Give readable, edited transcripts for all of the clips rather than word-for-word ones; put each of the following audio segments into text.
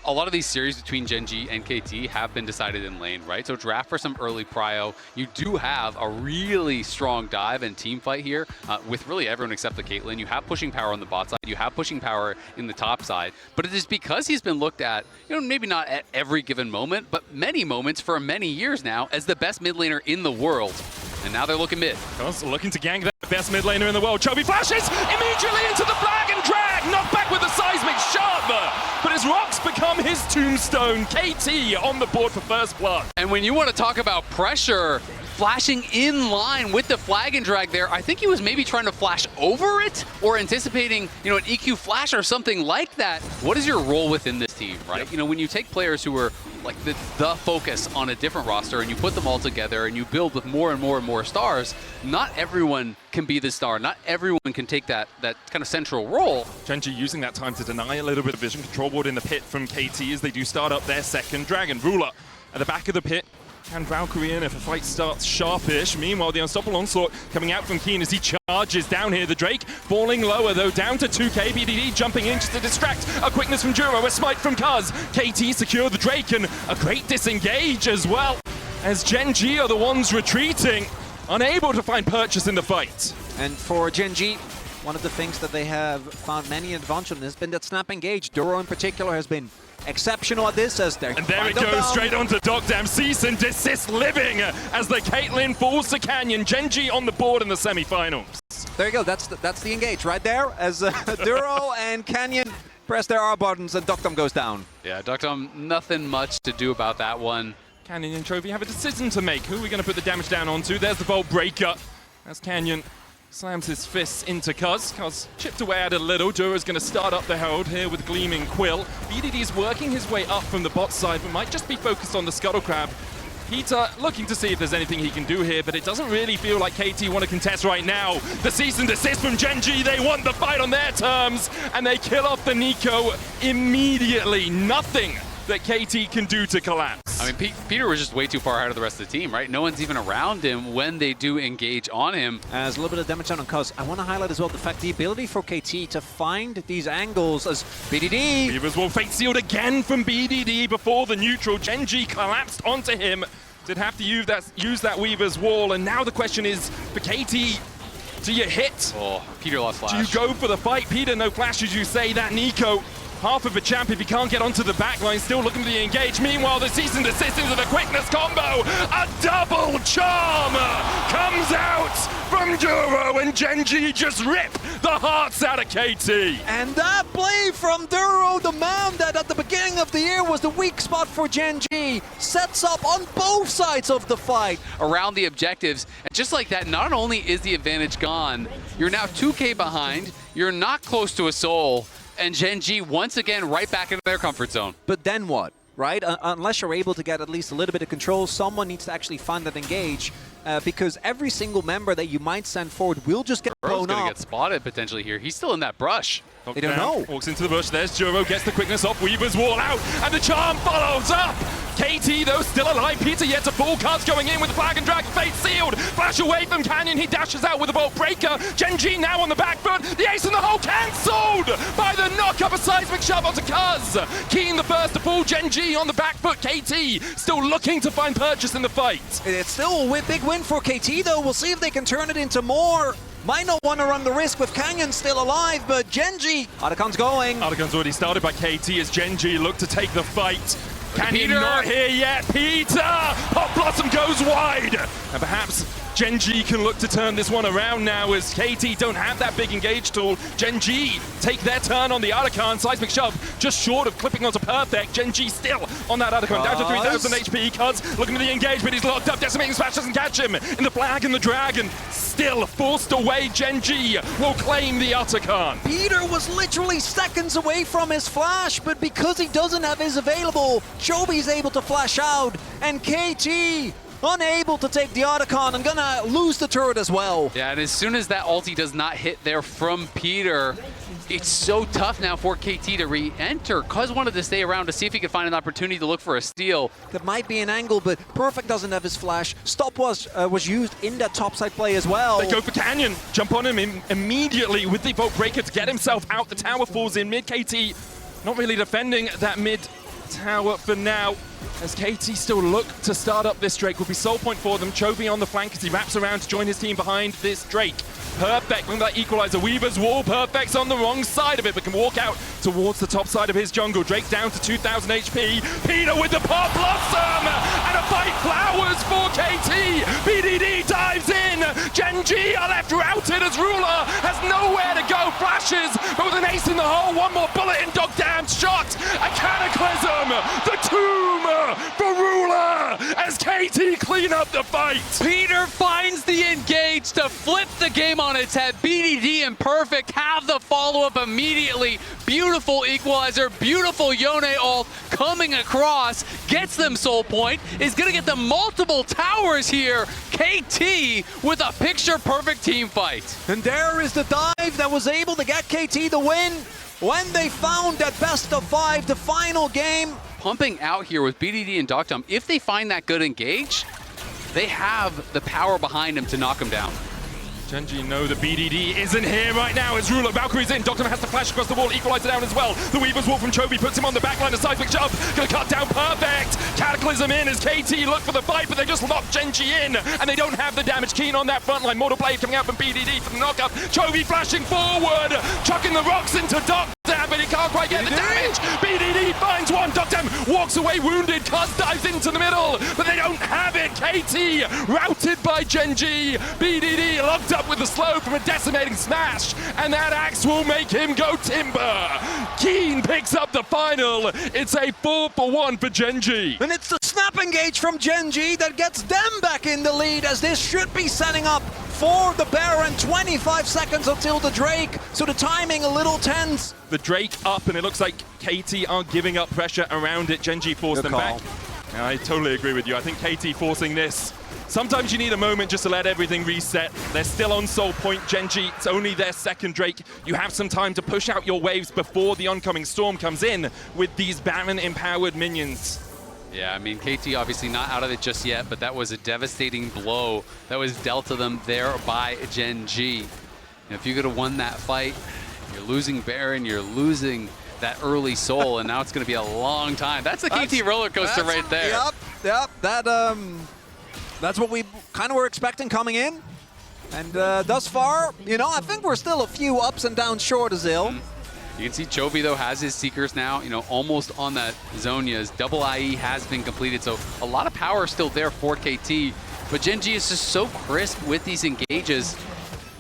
a lot of these series between Gen.G and KT have been decided in lane, right? So draft for some early prio. You do have a really strong dive and team fight here with really everyone except the Caitlyn. You have pushing power on the bot side. You have pushing power in the top side. But it is because he's been looked at, you know, maybe not at every given moment, but many moments for many years now as the best mid laner in the world. And now they're looking mid. Looking to gank that best mid laner in the world. Chovy flashes immediately into the flag and drag. Knocked back with a seismic shove. But his rocks become his tombstone. KT on the board for first blood. And when you want to talk about pressure, flashing in line with the flag and drag there, I think he was maybe trying to flash over it or anticipating, you know, an EQ flash or something like that. What is your role within this team, right? Yep. You know, when you take players who are like the focus on a different roster and you put them all together and you build with more and more and more stars, not everyone can be the star. Not everyone can take that kind of central role. Gen.G using that time to deny a little bit of vision control ward in the pit from KT as they do start up their second dragon. Ruler at the back of the pit. Can Valkyrie in if a fight starts sharpish. Meanwhile, the unstoppable onslaught coming out from Keen as he charges down here. The Drake falling lower though, down to 2k. BDD jumping in just to distract. A quickness from Duro, a smite from Cuz. KT secure the Drake and a great disengage as well. As Gen.G are the ones retreating, unable to find purchase in the fight. And for Gen.G, one of the things that they have found many advantage on has been that snap engage. Duro in particular has been exceptional at this as they're... And there it goes, straight onto Dogdam. Cease and desist living as the Caitlyn falls to Canyon. Gen.G on the board in the semifinals. There you go, that's the engage right there as Duro and Canyon press their R buttons and Dogdam goes down. Yeah, Dogdam, nothing much to do about that one. Canyon and Trophy have a decision to make. Who are we going to put the damage down onto? There's the Vault Breaker. As Canyon slams his fists into Cuz. Cuz chipped away at a little. Duro's going to start up the Herald here with Gleaming Quill. BDD's working his way up from the bot side, but might just be focused on the Scuttle Crab. Peter looking to see if there's anything he can do here, but it doesn't really feel like KT want to contest right now. The cease and desist from Gen.G. They want the fight on their terms, and they kill off the Nico immediately. Nothing that KT can do to collapse. I mean, Peter was just way too far ahead of the rest of the team, right? No one's even around him when they do engage on him. As a little bit of damage down on Cuz, I want to highlight as well the fact the ability for KT to find these angles as BDD. Weaver's Wall fate sealed again from BDD before the neutral. Gen.G collapsed onto him. Did have to use that Weaver's Wall, and now the question is for KT, do you hit? Oh, Peter lost flash. Do you go for the fight? Peter, no flash as you say. That Nico, half of a champ if he can't get onto the backline, still looking for the engage. Meanwhile, the cease and desist into the quickness combo. A double charm comes out from Duro, and Gen.G just rip the hearts out of KT. And that play from Duro, the man that at the beginning of the year was the weak spot for Gen.G, sets up on both sides of the fight. Around the objectives, and just like that, not only is the advantage gone, you're now 2k behind, you're not close to a soul, and Gen.G once again right back into their comfort zone. But then what, right? Unless you're able to get at least a little bit of control, someone needs to actually find that engage, because every single member that you might send forward will just get blown up. Gonna get spotted potentially here. He's still in that brush. They don't know. Walks into the bush. There's Duro, gets the quickness off. Weaver's Wall out, and the charm follows up. KT, though, still alive. Peter yet to fall. Cards going in with the flag and drag. Fate sealed. Flash away from Canyon. He dashes out with a Vault Breaker. Gen.G now on the back foot. The ace in the hole cancelled by the knock-up. A seismic shove onto Cuz. Keen the first to fall. Gen.G on the back foot. KT still looking to find purchase in the fight. It's still a big win for KT, though. We'll see if they can turn it into more. Might not want to run the risk with Canyon still alive, but Gen.G, Otacon's going. Otacon's already started by KT as Gen.G look to take the fight. Canyon Peter not here yet. Peter! Hot Blossom goes wide. And perhaps Gen.G can look to turn this one around now as KT don't have that big engage tool. Gen.G take their turn on the Otacon. Seismic shove just short of clipping onto perfect. Gen.G still on that Otacon. Down to 3,000 HP. Cuz looking for the engagement. He's locked up. Decimating Smash doesn't catch him. In the flag and the dragon. Still forced away. Gen.G will claim the Otacon. Peter was literally seconds away from his flash, but because he doesn't have his available, Chobi's able to flash out, and KT unable to take the Otacon and gonna lose the turret as well. Yeah, and as soon as that ulti does not hit there from Peter, it's so tough now for KT to re-enter. Cuz wanted to stay around to see if he could find an opportunity to look for a steal. That might be an angle, but Perfect doesn't have his flash. Stop was used in that topside play as well. They go for Canyon, jump on him immediately with the Vault Breaker to get himself out. The tower falls in mid. KT not really defending that mid tower for now. As KT still look to start up this Drake, will be soul point for them. Chovy on the flank as he wraps around to join his team behind this Drake. Perfect, look at that equalizer. Weaver's wall, Perfect's on the wrong side of it, but can walk out towards the top side of his jungle. Drake down to 2,000 HP. Peter with the pop blossom, and a fight flowers for KT. BDD dives in. Gen.G are left routed as Ruler has nowhere to go. Flashes, but with an ace in the hole, one more bullet in Dog Damned shot. A cataclysm, the tomb for Ruler as KT clean up the fight. Peter finds the engage to flip the game on its head. BDD and Perfect have the follow-up immediately. Beautiful equalizer, beautiful Yone ult coming across, gets them soul point, is gonna get them multiple towers here. KT with a picture-perfect team fight. And there is the dive that was able to get KT the win when they found that best of 5, the final game. Pumping out here with BDD and Doctum, if they find that good engage, they have the power behind him to knock him down. Gen.G know the BDD isn't here right now as Ruler. Valkyrie's in. Doctor has to flash across the wall, equalizer down as well. The Weaver's wall from Chovy puts him on the backline. A seismic jump. Gonna cut down Perfect. Cataclysm in as KT look for the fight, but they just lock Gen.G in. And they don't have the damage. Keen on that front line. Mortal Blade coming out from BDD for the knockup. Chovy flashing forward. Chucking the rocks into Doctor, but he can't quite get the damage. BDD finds one. Doctor walks away wounded. Cuz dives into the middle, but they don't have it. KT routed by Gen.G. BDD locked up with the slow from a decimating smash, and that axe will make him go timber. Keen picks up the final. It's a 4-for-1 for Gen.G. And it's the snap engage from Gen.G that gets them back in the lead, as this should be setting up for the Baron. 25 seconds until the Drake, so the timing a little tense. The Drake up, and it looks like KT are giving up pressure around it. Gen.G forced them back. I totally agree with you. I think KT forcing this. Sometimes you need a moment just to let everything reset. They're still on soul point. Gen.G, it's only their second Drake. You have some time to push out your waves before the oncoming storm comes in with these Baron-empowered minions. Yeah, I mean, KT obviously not out of it just yet, but that was a devastating blow that was dealt to them there by Gen.G. And if you could have won that fight, you're losing Baron, you're losing that early soul, and now it's going to be a long time. That's the KT roller coaster right there. Yep, that's what we kind of were expecting coming in. And thus far, you know, I think we're still a few ups and downs short of Zil. You can see Chovy, though, has his Seekers now, you know, almost on that Zonia's. Double IE has been completed, so a lot of power still there for KT. But Gen.G is just so crisp with these engages.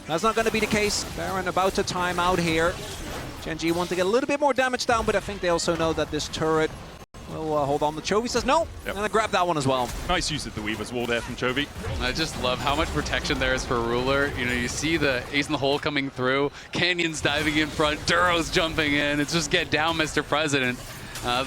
That's not going to be the case. Baron about to time out here. Gen.G want to get a little bit more damage down, but I think they also know that this turret will hold on. The Chovy says no, and I grab that one as well. Nice use of the Weaver's wall there from Chovy. I just love how much protection there is for Ruler. You know, you see the ace in the hole coming through, Canyon's diving in front, Duro's jumping in. It's just get down, Mr. President.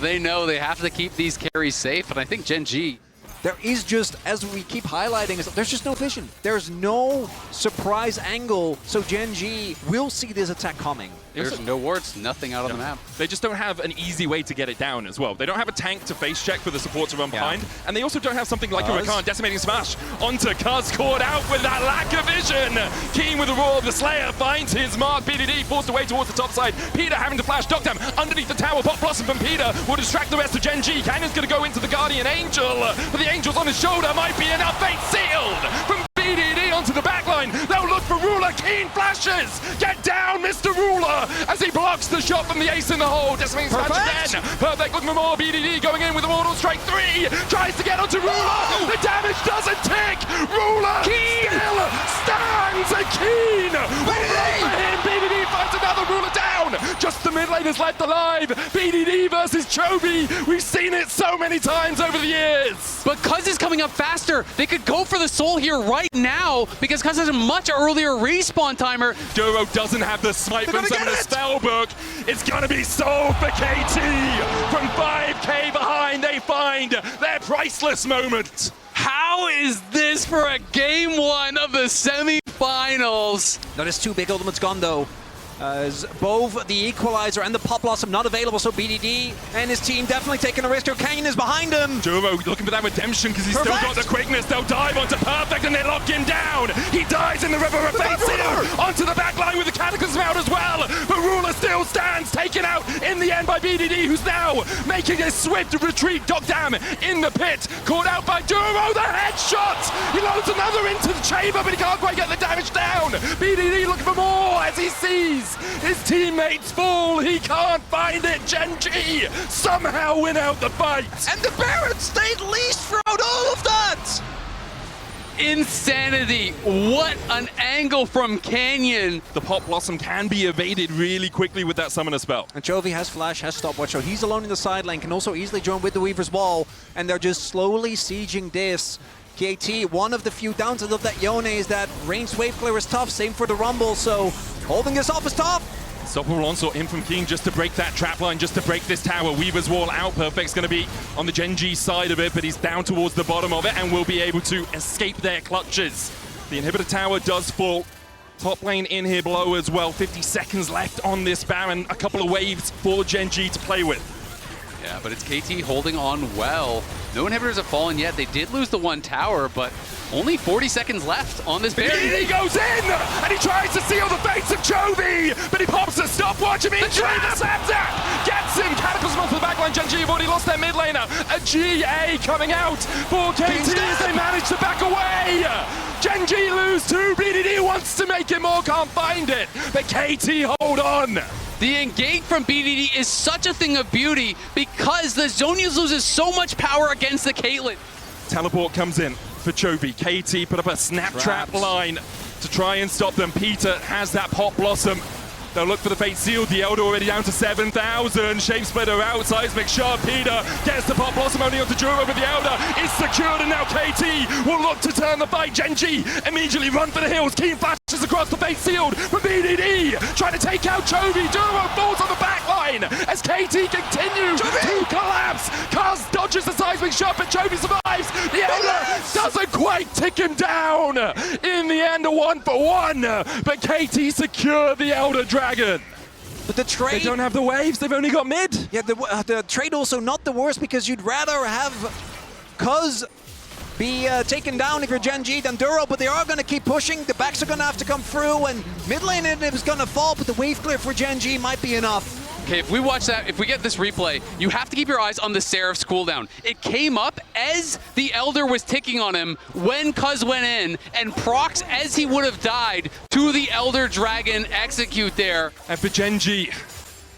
They know they have to keep these carries safe, and I think Gen.G, there is just, as we keep highlighting, there's just no vision. There's no surprise angle, so Gen.G will see this attack coming. There's no wards, nothing out on the map. They just don't have an easy way to get it down as well. They don't have a tank to face check for the support to run behind, and they also don't have something like a Rakan decimating smash onto Cuz, caught out with that lack of vision. Keen with the roar of the Slayer finds his mark. BDD forced away towards the top side. Peter having to flash Doctam underneath the tower. Pop Blossom from Peter will distract the rest of Gen.G. Canyon's going to go into the Guardian Angel, but the Angel's on his shoulder might be enough. Fate sealed from BDD onto the backline. They'll look for Ruler. Keen flashes. Get down, Mr. Ruler, as he blocks the shot from the ace in the hole. Decimating smash again. Perfect looking for more. BDD going in with a Mortal Strike 3. Tries to get onto Ruler. The damage doesn't tick. Ruler still stands. And Keen will run for him. BDD finds another Ruler down. Just the mid lane is left alive. BDD versus Chovy. We've seen it so many times over the years. But Cuz is coming up faster. They could go for the soul here right now because Cuz has a much earlier respawn timer. Duro doesn't have the smite from some of the spellbook. It's gonna be soul for KT. From 5k behind, they find their priceless moment. How is this for a game one of the semifinals? That is two big ultimates gone though. As both the Equalizer and the Pop Blossom not available, so BDD and his team definitely taking a risk. Canyon is behind him. Duro looking for that redemption because he's still got the quickness. They'll dive onto Perfect and they lock him down. He dies in the river of fate onto the back line with the Cataclysm out as well. But Ruler still stands, taken out in the end by BDD, who's now making a swift retreat. Dogdam in the pit, caught out by Duro. The headshot! He loads another into the chamber, but he can't quite get the damage down. BDD looking for more as he sees his teammates fall. He can't find it. Gen.G somehow win out the fight. And the Baron stayed least throughout all of that. Insanity. What an angle from Canyon. The Pop Blossom can be evaded really quickly with that summoner spell. And Chovy has flash, has stopwatch, so he's alone in the side lane, can also easily join with the Weaver's Wall, and they're just slowly sieging this. KT, one of the few downsides of that Yone is that ranged wave clear is tough, same for the Rumble, so holding this off is tough. Stoppable onslaught in from King just to break that trap line, just to break this tower. Weaver's Wall out. Perfect's going to be on the Gen.G side of it, but he's down towards the bottom of it and will be able to escape their clutches. The inhibitor tower does fall. Top lane in here below as well. 50 seconds left on this Baron. A couple of waves for Gen.G to play with. Yeah, but it's KT holding on well. No inhibitors have fallen yet. They did lose the one tower, but only 40 seconds left on this Baron. He goes in, and he tries to seal the face of Chovy, but he pops a stopwatch immediately. The Slapjack gets him. Cataclysm off the backline. Gen.G have already lost their mid laner. A GA coming out for KT as they manage to back away. Gen.G lose two. BDD wants to make it more, can't find it, but KT hold on. The engage from BDD is such a thing of beauty because the Zhonya's loses so much power against the Caitlyn. Teleport comes in for Chovy. KT put up a snap trap line to try and stop them. Peter has that Pop Blossom. They'll look for the Fate Seal. The Elder already down to 7,000. Shape Splitter out. Seismic Shard. Peter gets the Pop Blossom only onto Duro, but the Elder is secured, and now KT will look to turn the fight. Gen.G immediately run for the hills. Keen flashes across the Fate Sealed from BDD. Trying to take out Chovy. Duro falls on the back line as KT continue to collapse. Kaz dodges the Seismic Shot, but Chovy survives. The Elder doesn't quite tick him down. In the end, a 1-for-1. But KT secure the Elder Dragon. But the trade... They don't have the waves, they've only got mid. Yeah, the trade also not the worst because you'd rather have Kaz be taken down if you're Gen.G than Duro, but they are going to keep pushing. The backs are going to have to come through, and mid lane is going to fall, but the wave clear for Gen.G might be enough. Okay, if we watch that, if we get this replay, you have to keep your eyes on the Seraph's cooldown. It came up as the Elder was ticking on him when Kuz went in, and procs as he would have died to the Elder Dragon execute there. And for Gen.G,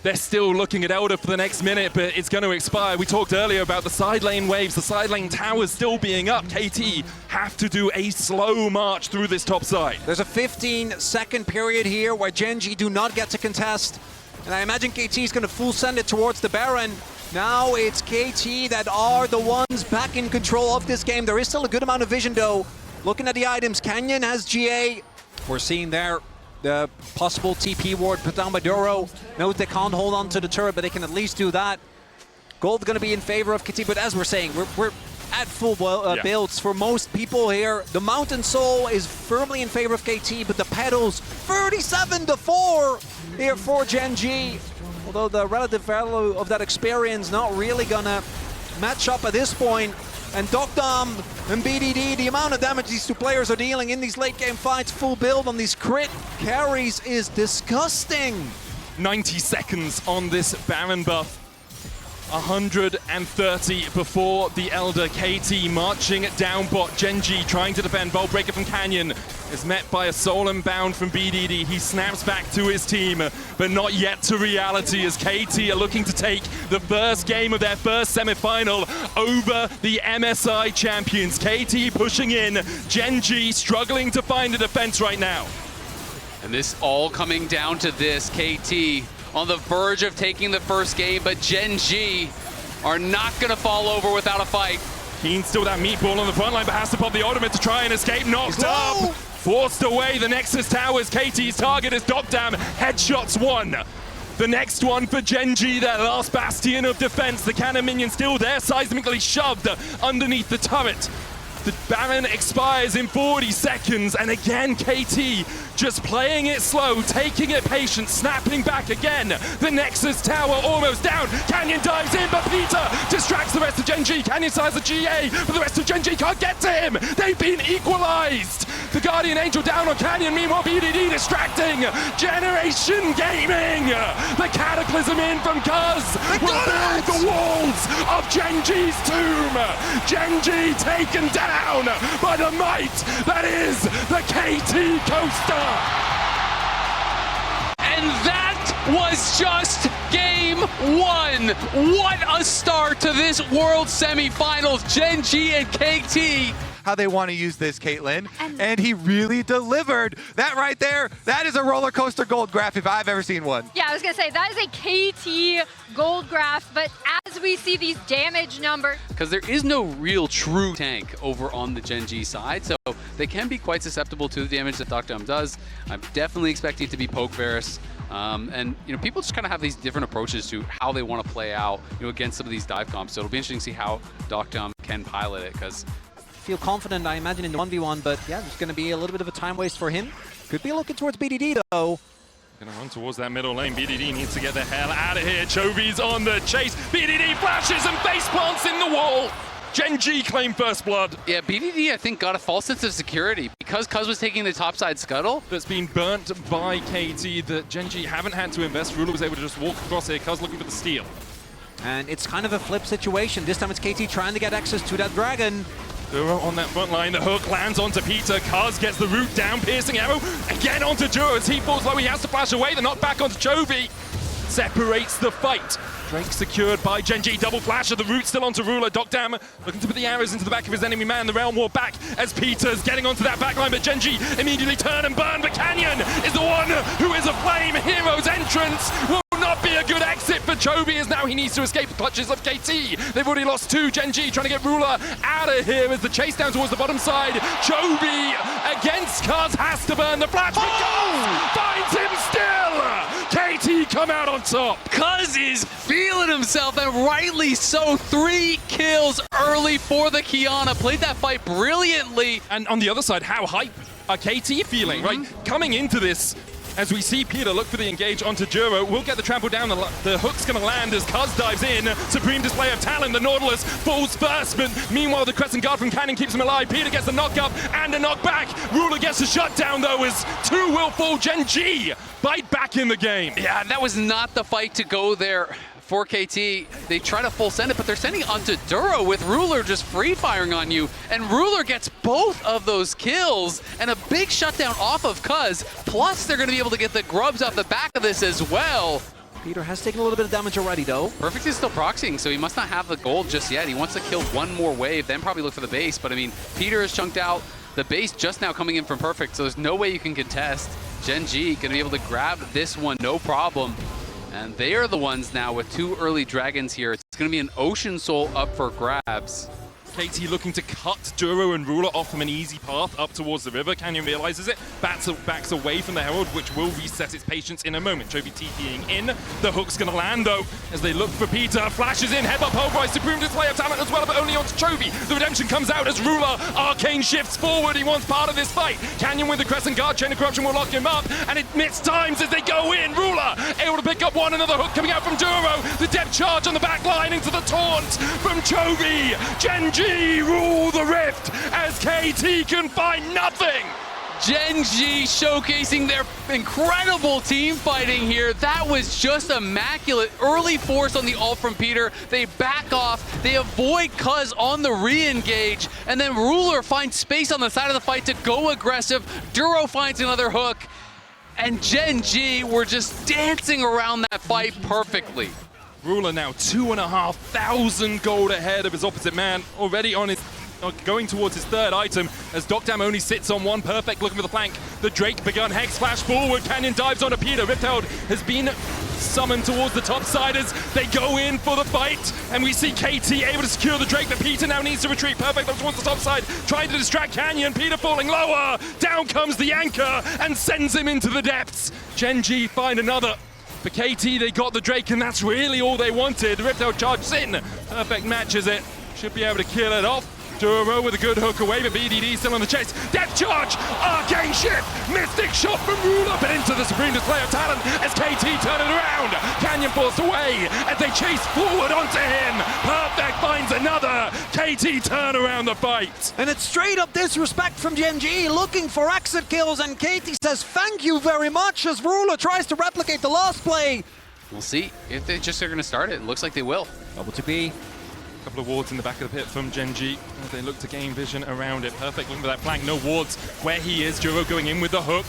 they're still looking at Elder for the next minute, but it's going to expire. We talked earlier about the side lane waves, the side lane towers still being up. KT have to do a slow march through this top side. There's a 15-second period here where Gen.G do not get to contest. And I imagine KT is going to full send it towards the Baron. Now it's KT that are the ones back in control of this game. There is still a good amount of vision though. Looking at the items, Canyon has GA. We're seeing there the possible TP ward put down by Duro. Note they can't hold on to the turret, but they can at least do that. Gold going to be in favor of KT, but as we're saying, we're at full builds for most people here. The Mountain Soul is firmly in favor of KT, but the Petals 37-4 here for Gen.G. Although the relative value of that experience not really gonna match up at this point. And Dogdam and BDD, the amount of damage these two players are dealing in these late game fights, full build on these crit carries is disgusting. 90 seconds on this Baron buff. 130 before the Elder. KT marching down bot. Gen.G trying to defend. Bolt breaker from Canyon is met by a Soul Unbound from BDD. He snaps back to his team, but not yet to reality as KT are looking to take the first game of their first semi-final over the MSI champions. KT pushing in. Gen.G struggling to find a defense right now. And this all coming down to this. KT on the verge of taking the first game, but Gen.G are not going to fall over without a fight. Keen still that meatball on the front line, but has to pop the ultimate to try and escape. Knocked up, forced away. The Nexus Towers, KT's target is Dogdam. Headshots one. The next one for Gen.G, their last bastion of defense. The cannon minion still there, seismically shoved underneath the turret. The Baron expires in 40 seconds, and again, KT just playing it slow, taking it patient, snapping back again. The Nexus tower almost down. Canyon dives in, but Peter distracts the rest of Gen.G. Canyon size a GA, but the rest of Gen.G can't get to him. They've been equalized. The Guardian Angel down on Canyon, meanwhile BDD distracting. Generation Gaming. The Cataclysm in from Cuz will build the walls of Gen.G's tomb. Gen.G taken down by the might that is the KT Coaster. And that was just game one. What a start to this World Semifinals. Gen.G and KT. How they want to use this, Caitlin, and he really delivered. That right there, that is a roller coaster gold graph if I've ever seen one. Yeah, I was gonna say, that is a KT gold graph, but as we see these damage numbers. Because there is no real true tank over on the Gen.G side, so they can be quite susceptible to the damage that Dr. does. I'm definitely expecting it to be poke Varus. And people just kind of have these different approaches to how they want to play out against some of these dive comps. So it'll be interesting to see how Dr. can pilot it, because feel confident, I imagine, in the 1v1, but yeah, there's going to be a little bit of a time waste for him. Could be looking towards BDD, though. Gonna run towards that middle lane. BDD needs to get the hell out of here. Chovy's on the chase. BDD flashes and face plants in the wall. Gen.G claim first blood. Yeah, BDD, I think, got a false sense of security because Cuz was taking the topside scuttle. That's been burnt by KT that Gen.G haven't had to invest. Ruler was able to just walk across here. Cuz looking for the steal. And it's kind of a flip situation. This time it's KT trying to get access to that dragon. Duro on that front line, the hook lands onto Peter. Cuz gets the root down, piercing arrow. Again onto Duro as he falls low, he has to flash away. The knock back onto Chovy. Separates the fight. Drake secured by Gen.G, double flash of the root still onto Ruler. Dam looking to put the arrows into the back of his enemy man. The Realm War back as Peter's getting onto that backline, but Gen.G immediately turn and burn. But Canyon is the one who is a flame. Hero's entrance will not be a good exit for Chovy as now he needs to escape the clutches of KT. They've already lost two. Gen.G trying to get Ruler out of here as the chase down towards the bottom side. Chovy against Cuz has to burn the flash, but Cuz finds him still. KT come out on top. Cuz is feeling himself, and rightly so. 3 kills early for the Kiana. Played that fight brilliantly. And on the other side, how hype are KT feeling, right? Coming into this, as we see Peter look for the engage onto Duro, we'll get the trample down, the hook's gonna land as Cuz dives in. Supreme display of talent, the Nautilus falls first, but meanwhile the Crescent Guard from Canyon keeps him alive. Peter gets the knock up and a knock back. Ruler gets the shutdown though as 2 will fall. Gen.G bite back in the game. Yeah, that was not the fight to go there for KT. They try to full send it, but they're sending it onto Duro with Ruler just free firing on you. And Ruler gets both of those kills and a big shutdown off of Cuz. Plus, they're going to be able to get the grubs off the back of this as well. Peter has taken a little bit of damage already, though. Perfect is still proxying, so he must not have the gold just yet. He wants to kill one more wave, then probably look for the base. But I mean, Peter is chunked out. The base just now coming in from Perfect, so there's no way you can contest. Gen.G going to be able to grab this one, no problem. And they are the ones now with 2 early dragons here. It's going to be an Ocean Soul up for grabs. KT looking to cut Duro and Ruler off from an easy path up towards the river. Canyon realizes it, backs away from the Herald, which will reset its patience in a moment. Chovy TPing in. The hook's going to land, though, as they look for Peter. Flashes in, head up, pulverized, Supreme display of talent as well, but only onto Chovy. The redemption comes out as Ruler. Arcane shifts forward. He wants part of this fight. Canyon with the Crescent Guard. Chain of Corruption will lock him up, and it missed times as they go in. Ruler able to pick up one. Another hook coming out from Duro. The depth charge on the back line into the taunt from Chovy. Gen.G rule the rift as KT can find nothing. Gen.G showcasing their incredible team fighting here. That was just immaculate. Early force on the ult from Peter. They back off. They avoid Cuz on the re-engage. And then Ruler finds space on the side of the fight to go aggressive. Duro finds another hook. And Gen.G were just dancing around that fight perfectly. Ruler now 2,500 gold ahead of his opposite man, already on his going towards his 3rd item as Dam only sits on 1. Perfect looking for the flank. The Drake begun Hex flash forward. Canyon dives onto Peter. Ripteld has been summoned towards the top side as they go in for the fight, and we see KT able to secure the Drake, but Peter now needs to retreat. Perfect looks towards the top side, trying to distract Canyon. Peter falling lower. Down comes the anchor and sends him into the depths. Gen.G find another. For KT, they got the Drake, and that's really all they wanted. Riptide charges in. Perfect matches it. Should be able to kill it off. Duro with a good hook away, but BDD still on the chase. Death charge! Arcane shift! Mystic shot from Ruler, but into the supreme display of talent as KT turn it around. Canyon forced away as they chase forward onto him. Perfect finds another. KT turn around the fight. And it's straight up disrespect from Gen.G, looking for exit kills, and KT says thank you very much as Ruler tries to replicate the last play. We'll see if they just are going to start it. It looks like they will. Double to B. Couple of wards in the back of the pit from Gen.G as they look to gain vision around it. Perfect looking for that flank, no wards where he is. Duro going in with the hook.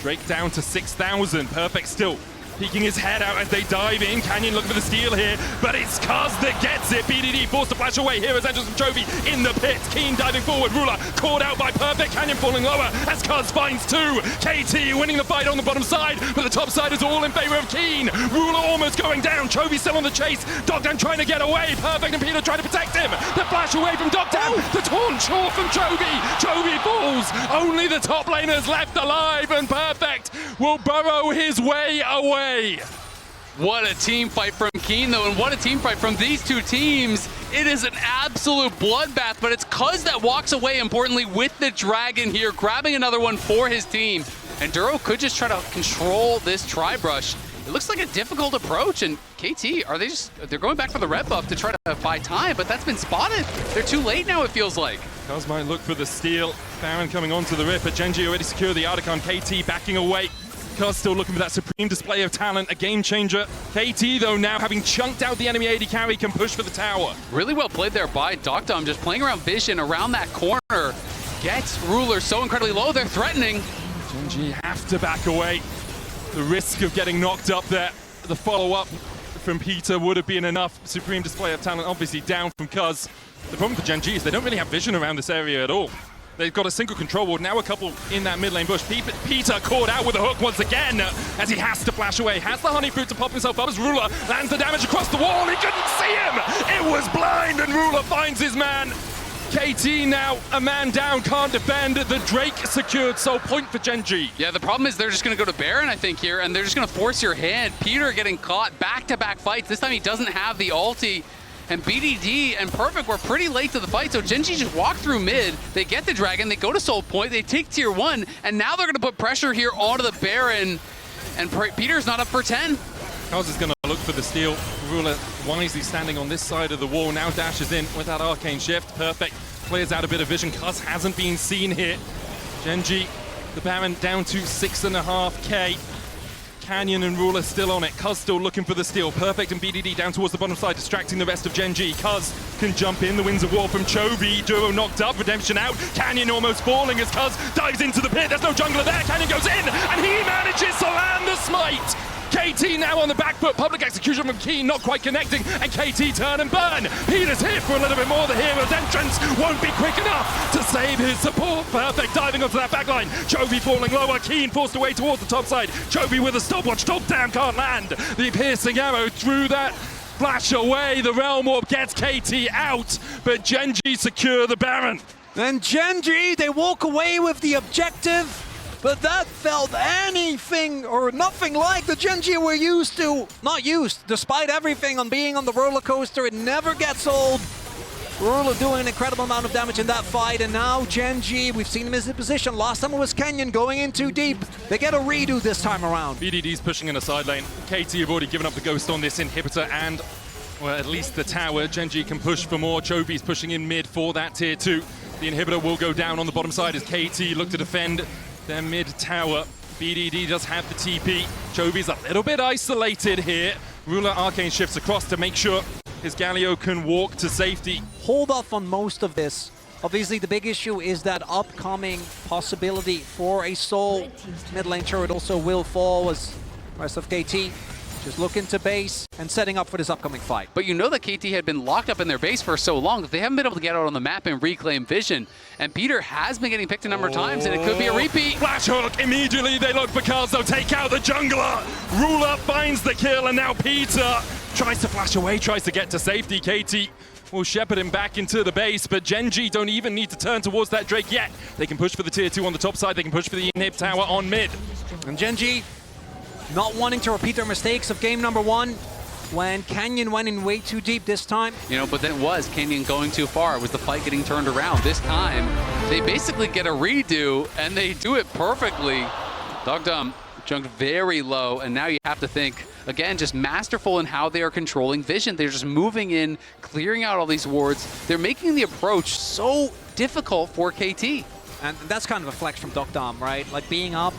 Drake down to 6,000. Perfect still peeking his head out as they dive in. Canyon looking for the steal here, but it's Cuz that gets it. BDD forced to flash away. Here is Angels from Trophy in the pit. Keen diving forward. Ruler caught out by Perfect. Canyon falling lower as Cuz finds two. KT winning the fight on the bottom side, but the top side is all in favor of Keen. Ruler almost going down. Chovy still on the chase. Dogdown trying to get away. Perfect and Peter trying to protect him. The flash away from Dogdown. The taunt short from Chovy. Chovy falls. Only the top laners left alive, and Perfect will burrow his way away. What a team fight from Keen, though, and what a team fight from these two teams. It is an absolute bloodbath, but it's Cuz that walks away, importantly, with the Dragon here, grabbing another one for his team. And Duro could just try to control this Tri-Brush. It looks like a difficult approach, and KT, they're going back for the red buff to try to buy time, but that's been spotted. They're too late now, it feels like. Cuz might look for the steal. Baron coming onto the rip, but Gen.G already secured the Articon. KT backing away. Cuz still looking for that supreme display of talent, a game changer. KT, though, now having chunked out the enemy AD carry, can push for the tower. Really well played there by Dogdom, just playing around vision around that corner. Gets Ruler so incredibly low, they're threatening. Gen.G have to back away. The risk of getting knocked up there, the follow-up from Peter would have been enough. Supreme display of talent obviously down from Cuz. The problem for Gen.G is they don't really have vision around this area at all. They've got a single control ward, now a couple in that mid lane bush. Peter caught out with a hook once again as he has to flash away. Has the honey fruit to pop himself up as Ruler lands the damage across the wall. He couldn't see him. It was blind and Ruler finds his man. KT now a man down, can't defend. The Drake secured, so point for Gen.G. Yeah, the problem is they're just going to go to Baron, I think, here, and they're just going to force your hand. Peter getting caught back-to-back fights. This time he doesn't have the ulti. And BDD and Perfect were pretty late to the fight, so Gen.G just walk through mid, they get the Dragon, they go to Soul Point, they take tier 1, and now they're gonna put pressure here onto the Baron, and Peter's not up for 10. Cuz is gonna look for the steal. Ruler wisely standing on this side of the wall, now dashes in with that arcane shift. Perfect clears out a bit of vision. Cuz hasn't been seen here. Gen.G, the Baron down to 6.5k. Canyon and Ruler still on it. Cuz still looking for the steal. Perfect and BDD down towards the bottom side, distracting the rest of Gen.G. Cuz can jump in. The Winds of War from Chovy. Duro knocked up. Redemption out. Canyon almost falling as Cuz dives into the pit. There's no jungler there. Canyon goes in and he manages to land the smite. KT now on the back foot. Public execution from Keen, not quite connecting, and KT turn and burn. Peter's here for a little bit more. The hero's entrance won't be quick enough to save his support. Perfect diving onto that backline. Chovy falling lower. Keen forced away towards the top side. Chovy with a stopwatch. Dogdown can't land. The piercing arrow through that. Flash away. The Realm Warp gets KT out, but Gen.G secure the Baron. And Gen.G, they walk away with the objective. But that felt anything or nothing like the Gen.G we're used to. Not used, despite everything on being on the roller coaster, it never gets old. Ruler doing an incredible amount of damage in that fight, and now Gen.G, we've seen him in his position. Last time it was Canyon going in too deep. They get a redo this time around. BDD's pushing in a side lane. KT have already given up the ghost on this inhibitor and, well, at least the tower. Gen.G can push for more. Chovy's pushing in mid for that tier 2. The inhibitor will go down on the bottom side as KT look to defend their mid tower. BDD does have the TP. Chovy's a little bit isolated here. Ruler arcane shifts across to make sure his Galio can walk to safety. Hold off on most of this. Obviously, the big issue is that upcoming possibility for a Soul mid lane turret also will fall as the rest of KT just looking to base and setting up for this upcoming fight. But you know that KT had been locked up in their base for so long that they haven't been able to get out on the map and reclaim vision. And Peter has been getting picked a number of times, and it could be a repeat. Flash hook, immediately they look for Cuz, they'll take out the jungler. Ruler finds the kill, and now Peter tries to flash away, tries to get to safety. KT will shepherd him back into the base, but Gen.G don't even need to turn towards that Drake yet. They can push for the tier 2 on the top side, they can push for the inhib tower on mid. And Gen.G not wanting to repeat their mistakes of game number 1. when Canyon went in way too deep this time. You know, but then it was Canyon going too far. It was the fight getting turned around. This time, they basically get a redo, and they do it perfectly. Dogdom jumped very low, and now you have to think, again, just masterful in how they are controlling vision. They're just moving in, clearing out all these wards. They're making the approach so difficult for KT. And that's kind of a flex from Dogdom, right? Like being up.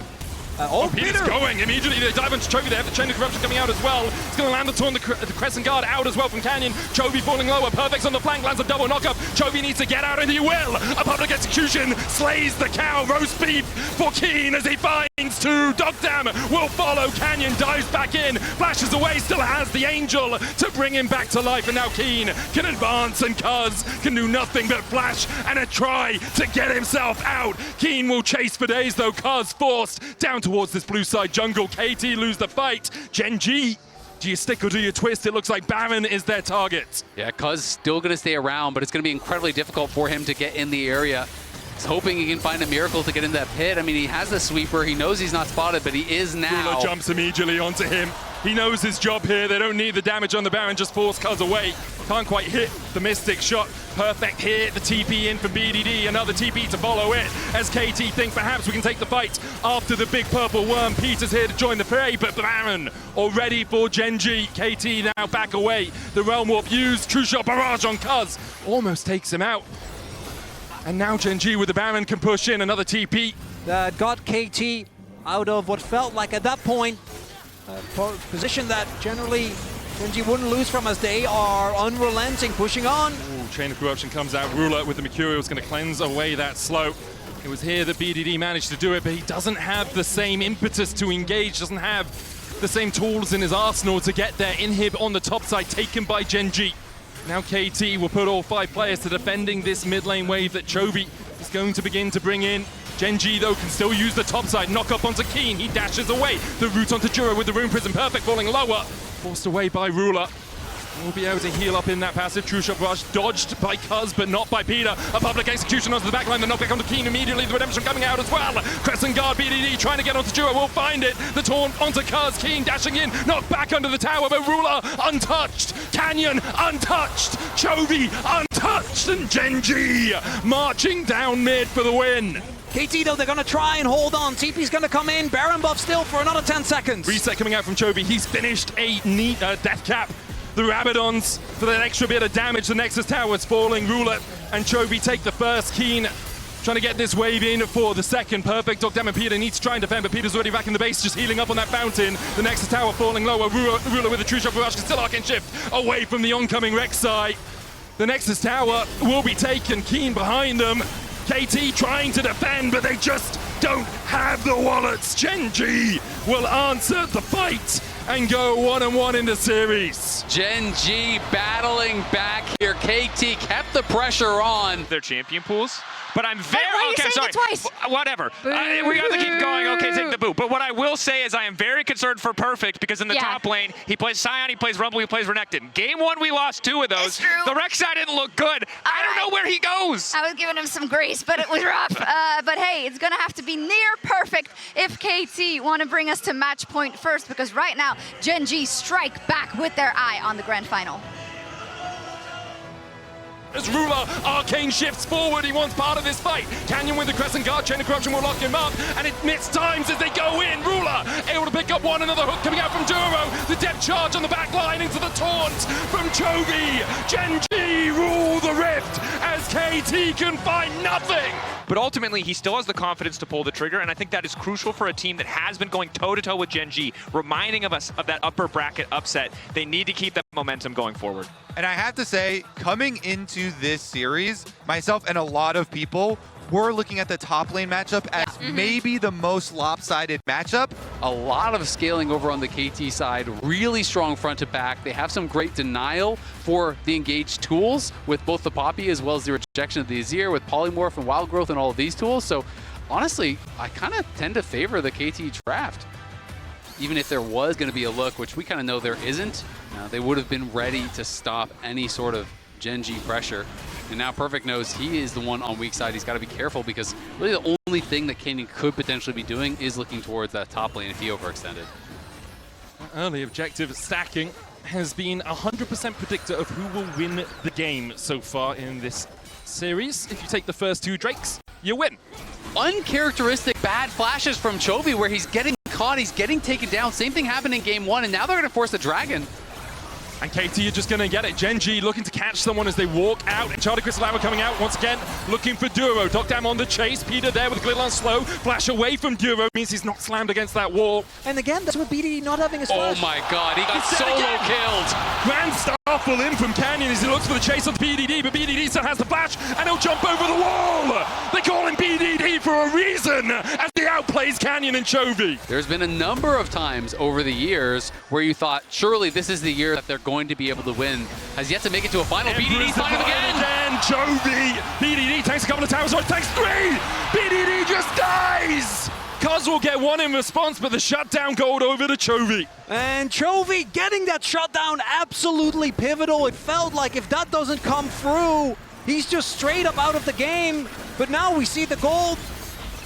Peter's going immediately. They dive into Chovy. They have the Chain of Corruption coming out as well. It's going to land a taunt, the Crescent Guard out as well from Canyon. Chovy falling lower. Perfect's on the flank, lands a double knockup. Chovy needs to get out, and he will. A public execution slays the cow. Roast beef for Keen as he finds two. Dogdam will follow. Canyon dives back in, flashes away, still has the Angel to bring him back to life. And now Keen can advance, and Cuz can do nothing but flash and a try to get himself out. Keen will chase for days, though. Cuz forced down towards this blue side jungle. KT lose the fight. Gen.G, do you stick or do you twist? It looks like Baron is their target. Yeah, Cuz still going to stay around, but it's going to be incredibly difficult for him to get in the area. He's hoping he can find a miracle to get in that pit. I mean, he has the sweeper. He knows he's not spotted, but he is now. Ruler jumps immediately onto him. He knows his job here. They don't need the damage on the Baron, just force Cuz away. Can't quite hit the Mystic shot. Perfect here, the TP in from BDD, another TP to follow it, as KT think perhaps we can take the fight after the big purple worm. Peter's here to join the fray, but Baron already for Gen.G. KT now back away. The Realm Warp used, True Shot barrage on Cuz, almost takes him out. And now Gen.G with the Baron can push in another TP. That got KT out of what felt like at that point a position that generally Gen.G wouldn't lose from, as they are unrelenting, pushing on. Ooh, Chain of Corruption comes out. Ruler with the Mercurial is going to cleanse away that slope. It was here that BDD managed to do it, but he doesn't have the same impetus to engage, doesn't have the same tools in his arsenal to get there. Inhib on the top side, taken by Gen.G. Now KT will put all 5 players to defending this mid lane wave that Chovy is going to begin to bring in. Gen.G, though, can still use the top side. Knock up onto Keen. He dashes away. The route onto Juro with the Rune Prison. Perfect falling lower. Forced away by Ruler. We'll be able to heal up in that passive. True Shot Rush dodged by Cuz, but not by Peter. A public execution onto the backline. The knockback onto Keen immediately. The redemption coming out as well. Crescent Guard BDD trying to get onto Juro. We'll find it. The taunt onto Cuz. Keen dashing in. Knocked back under the tower, but Ruler untouched. Canyon untouched. Chovy untouched. And Gen.G marching down mid for the win. KT, though, they're going to try and hold on. TP's going to come in. Baron buff still for another 10 seconds. Reset coming out from Chovy. He's finished a neat death cap. The Rabadons for that extra bit of damage. The Nexus Tower is falling. Ruler and Chovy take the first. Keen trying to get this wave in for the second. Perfect. Dogdam and Peter needs to try and defend, but Peter's already back in the base, just healing up on that fountain. The Nexus Tower falling lower. Ruler with a True Shot Barrage can still arcane shift away from the oncoming Rek'Sai. The Nexus Tower will be taken. Keen behind them. KT trying to defend, but they just don't have the wallets. Gen.G will answer the fight and go 1-1 in the series. Gen.G battling back here. KT kept the pressure on. Their champion pools. But I'm very why are you okay. saying Sorry, it twice? Whatever. We have to keep going. Okay, take the boot. But what I will say is I am very concerned for Perfect because in the top lane he plays Sion, he plays Rumble, he plays Renekton. Game 1 we lost 2 of those. It's true. The Rek'Sai didn't look good. I don't know where he goes. I was giving him some grace, but it was rough. But hey, it's gonna have to be near perfect if KT want to bring us to match point first, because right now Gen.G strike back with their eye on the grand final. As Ruler arcane shifts forward, he wants part of this fight. Canyon with the Crescent Guard, Chain of Corruption will lock him up, and it missed times as they go in. Ruler able to pick up one, another hook coming out from Juro. The depth charge on the back line into the taunt from Chovy. Gen.G rule the rift as KT can find nothing. But ultimately, he still has the confidence to pull the trigger, and I think that is crucial for a team that has been going toe-to-toe with Gen.G, reminding of us of that upper bracket upset. They need to keep that momentum going forward. And I have to say, coming into this series, myself and a lot of people were looking at the top lane matchup as maybe the most lopsided matchup. A lot of scaling over on the KT side, really strong front to back. They have some great denial for the engaged tools with both the Poppy as well as the rejection of the Azir with Polymorph and Wild Growth and all of these tools. So honestly, I kind of tend to favor the KT draft. Even if there was going to be a look, which we kind of know there isn't, they would have been ready to stop any sort of Gen.G pressure. And now Perfect knows he is the one on weak side. He's got to be careful because really the only thing that Canyon could potentially be doing is looking towards that top lane if he overextended. Early objective stacking. has been 100% predictor of who will win the game so far in this series. If you take the first 2 Drakes, you win. Uncharacteristic bad flashes from Chovy where he's getting caught, he's getting taken down. Same thing happened in game 1, and now they're going to force the Dragon. And KT are just going to get it. Gen.G looking to catch someone as they walk out. And Charlie Crystal coming out once again, looking for Duro. Dokdam on the chase. Peter there with Glitter on slow. Flash away from Duro means he's not slammed against that wall. And again, that's with BDD not having his flash. Oh my god, he got solo killed. Grand Starfall in from Canyon as he looks for the chase on BDD, but BDD still has the flash, and he'll jump over the wall. They call him BDD for a reason as he outplays Canyon and Chovy. There's been a number of times over the years where you thought, surely this is the year that they're going to be able to win. Has yet to make it to a final. BDD find him again. Chovy. BDD takes a couple of towers, or takes 3. BDD just dies. Cuz will get 1 in response, but the shutdown gold over to Chovy. And Chovy getting that shutdown absolutely pivotal. It felt like if that doesn't come through, he's just straight up out of the game. But now we see the gold,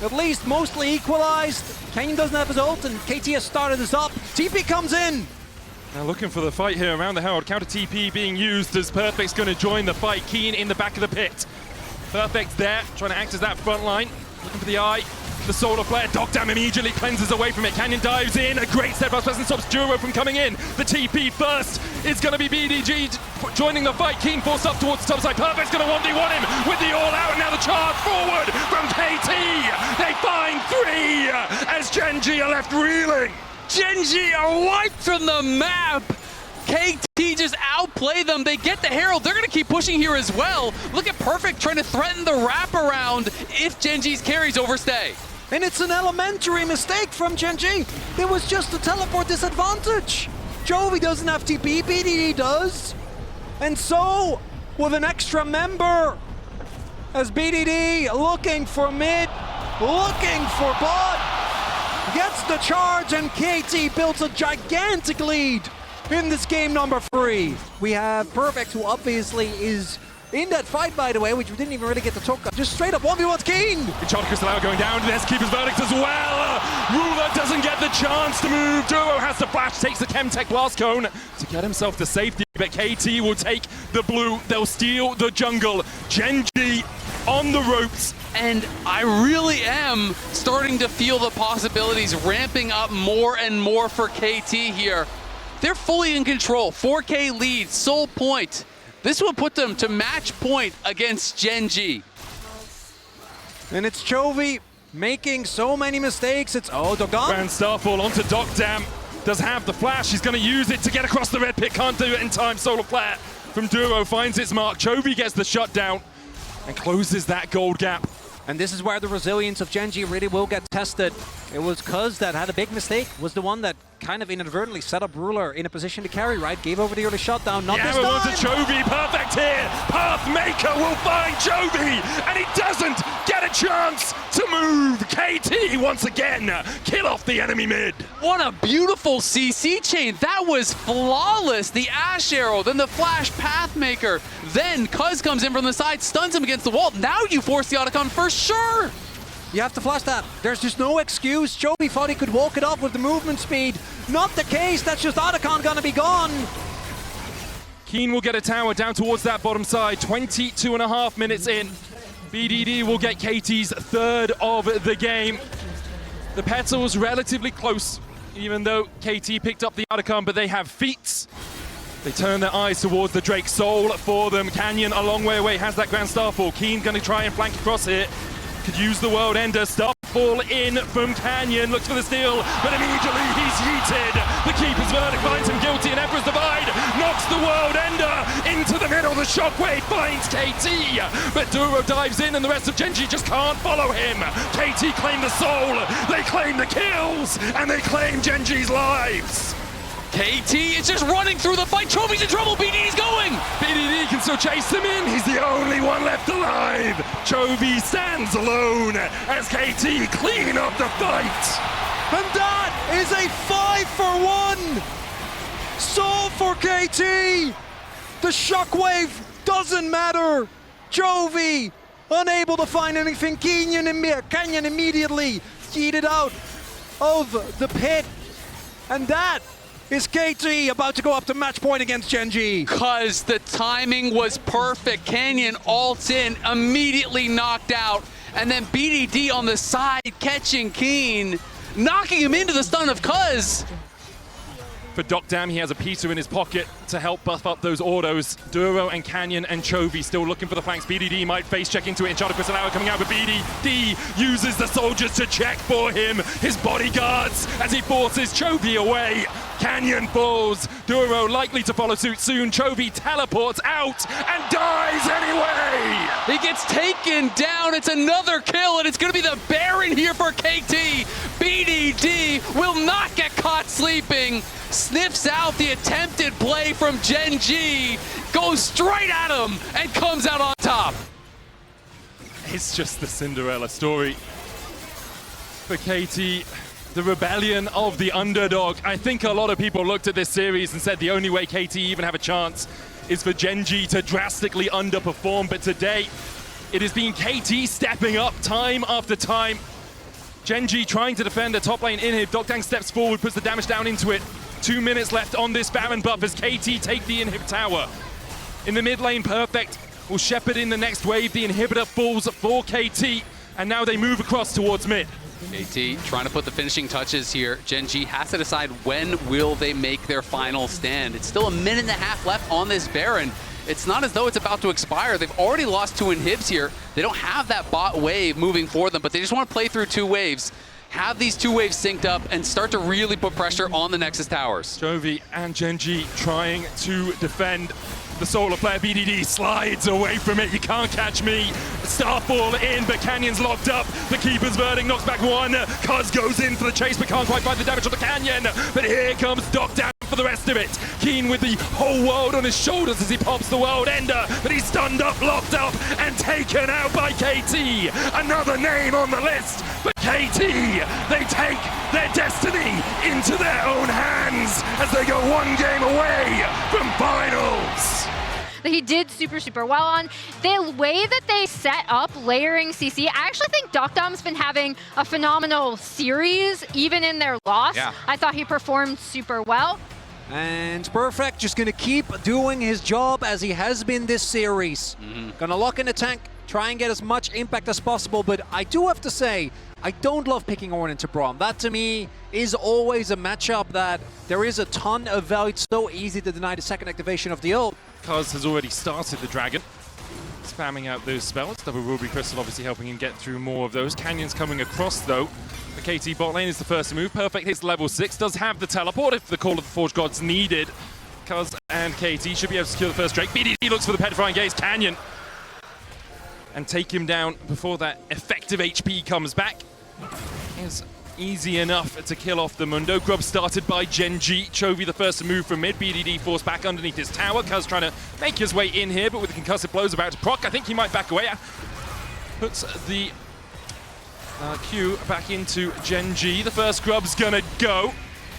at least mostly equalized. Canyon doesn't have his ult, and KT has started this up. TP comes in. Now looking for the fight here around the Herald. Counter TP being used as Perfect's going to join the fight. Keen in the back of the pit. Perfect's there, trying to act as that front line. Looking for the eye. The solar flare. Dokdam immediately cleanses away from it. Canyon dives in. A great step up presence stops Duro from coming in. The TP first is going to be BDG joining the fight. Keen forced up towards the top side. Perfect's going to 1v1 him with the all out. And now the charge forward from KT. They find 3 as Gen.G are left reeling. Gen.G are wiped from the map. KT just outplay them. They get the Herald. They're going to keep pushing here as well. Look at Perfect trying to threaten the wraparound if Gen.G's carries overstay. And it's an elementary mistake from Gen.G. It was just a teleport disadvantage. Chovy doesn't have TP, BDD does. And so, with an extra member, as BDD looking for mid, looking for bot, gets the charge, and KT builds a gigantic lead in this game number 3. We have Perfect, who obviously is in that fight, by the way, which we didn't even really get to talk about. Just straight up 1v1's Keen. Charlie Crystal going down. There's Keeper's Verdict as well. Ruler doesn't get the chance to move. Duro has the flash, takes the Chemtech Blast Cone to get himself to safety. But KT will take the blue. They'll steal the jungle. Gen.G on the ropes. And I really am starting to feel the possibilities ramping up more and more for KT here. They're fully in control. 4K lead, sole point. This will put them to match point against Gen.G. And it's Chovy making so many mistakes. It's Dokdam. Grand Starfall onto Dokdam. Does have the flash. He's going to use it to get across the red pit. Can't do it in time. Solar Flare from Duro finds its mark. Chovy gets the shutdown and closes that gold gap. And this is where the resilience of Gen.G really will get tested. It was Cuz that had a big mistake, was the one that kind of inadvertently set up Ruler in a position to carry, right? Gave over the early shutdown, not this time! To Chovy, Perfect here! Pathmaker will find Chovy, and he doesn't get a chance to move! KT once again, kill off the enemy mid! What a beautiful CC chain! That was flawless! The Ash Arrow, then the Flash Pathmaker, then Cuz comes in from the side, stuns him against the wall. Now you force the Otacon for sure! You have to flash that. There's just no excuse. Chovy thought he could walk it off with the movement speed. Not the case. That's just Otacon gonna be gone. Keen will get a tower down towards that bottom side. 22.5 minutes in. BDD will get KT's 3rd of the game. The Petals relatively close, even though KT picked up the Otacon, but they have feats. They turn their eyes towards the Drake Soul for them. Canyon a long way away, has that Grand Starfall. Keen gonna try and flank across here. Could use the World Ender. Starfall in from Canyon. Looks for the steal, but immediately he's yeeted. The Keeper's Verdict finds him guilty, and Emperor's Divide knocks the World Ender into the middle. The Shockwave finds KT, but Duro dives in, and the rest of Gen.G just can't follow him. KT claim the soul, they claim the kills, and they claim Gen.G's lives. KT is just running through the fight. Chovy's in trouble. BDD's going. BDD can still chase them in. He's the only one left alive. Chovy stands alone as KT clean up the fight. And that is a 5-for-1. Soul for KT. The Shockwave doesn't matter. Chovy unable to find anything. Canyon immediately yeeted out of the pit. And that Is KT about to go up to match point against Gen.G? Because the timing was perfect. Canyon ults in, immediately knocked out. And then BDD on the side catching Keen, knocking him into the stun of Cuz. For Dokdam, he has a Peter in his pocket to help buff up those autos. Duro and Canyon and Chovy still looking for the flanks. BDD might face check into it. Enchanted Crystal coming out, but BDD uses the soldiers to check for him. His bodyguards as he forces Chovy away. Canyon falls. Duro likely to follow suit soon. Chovy teleports out and dies anyway. He gets taken down. It's another kill, and it's going to be the Baron here for KT. BDD will not get caught sleeping. Sniffs out the attempted play from Gen.G, goes straight at him, and comes out on top. It's just the Cinderella story for KT. The rebellion of the underdog. I think a lot of people looked at this series and said the only way KT even have a chance is for Gen.G to drastically underperform, but today it has been KT stepping up time after time. Gen.G trying to defend the top lane inhib. Dokdang steps forward, puts the damage down into it. 2 minutes left on this Baron buff as KT take the inhib tower. In the mid lane, Perfect will shepherd in the next wave. The inhibitor falls for KT, and now they move across towards mid. KT trying to put the finishing touches here. Gen.G has to decide when will they make their final stand. It's still a minute and a half left on this Baron. It's not as though it's about to expire. They've already lost 2 inhibs here. They don't have that bot wave moving for them, but they just want to play through 2 waves. Have these 2 waves synced up and start to really put pressure on the Nexus towers. Chovy and Gen.G trying to defend. The solo player BDD slides away from it. You can't catch me. Starfall in, but Canyon's locked up. The keeper's verdict knocks back 1. Cuz goes in for the chase, but can't quite find the damage on the Canyon. But here comes Dokdam for the rest of it. Keen with the whole world on his shoulders as he pops the world ender. But he's stunned up, locked up, and taken out by KT. Another name on the list. But KT, they take their destiny into their own hands as they go 1 game away from finals. He did super well on the way that they set up layering CC. I actually think Dokdam's been having a phenomenal series, even in their loss. Yeah. I thought he performed super well. And Perfect just going to keep doing his job as he has been this series. Going to lock in the tank, try and get as much impact as possible, but I do have to say, I don't love picking Ornn into Braum. That to me is always a matchup that there is a ton of value. It's so easy to deny the second activation of the ult. Cuz has already started the dragon, spamming out those spells. Double Ruby Crystal obviously helping him get through more of those. Canyon's coming across though. The KT bot lane is the first to move. Perfect hits level 6, does have the teleport if the Call of the Forge Gods needed. Cuz and KT should be able to secure the first Drake. BDD looks for the Petrifying Gaze. Canyon. And take him down before that effective HP comes back. Is easy enough to kill off the Mundo. Grub started by Gen.G. Chovy the first to move from mid. BDD forced back underneath his tower. Cuz trying to make his way in here, but with the concussive blows about to proc, I think he might back away. Puts the Q back into Gen.G. The first Grub's gonna go.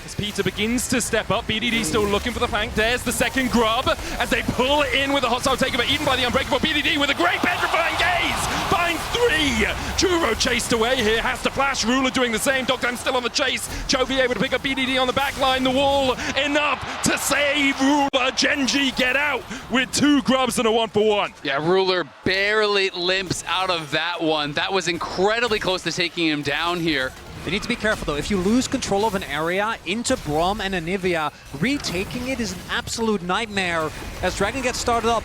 As Peter begins to step up, BDD still looking for the flank. There's the second Grub as they pull in with a hostile takeover, even by the Unbreakable. BDD with a great Petrifying Gaze! Finds 3! Churro chased away here, has to flash. Ruler doing the same. Dokdam still on the chase. Chovy able to pick up BDD on the back line. The wall enough to save Ruler. Gen.G get out with 2 Grubs and a 1-for-1. Yeah, Ruler barely limps out of that one. That was incredibly close to taking him down here. You need to be careful though. If you lose control of an area into Braum and Anivia, retaking it is an absolute nightmare. As Dragon gets started up,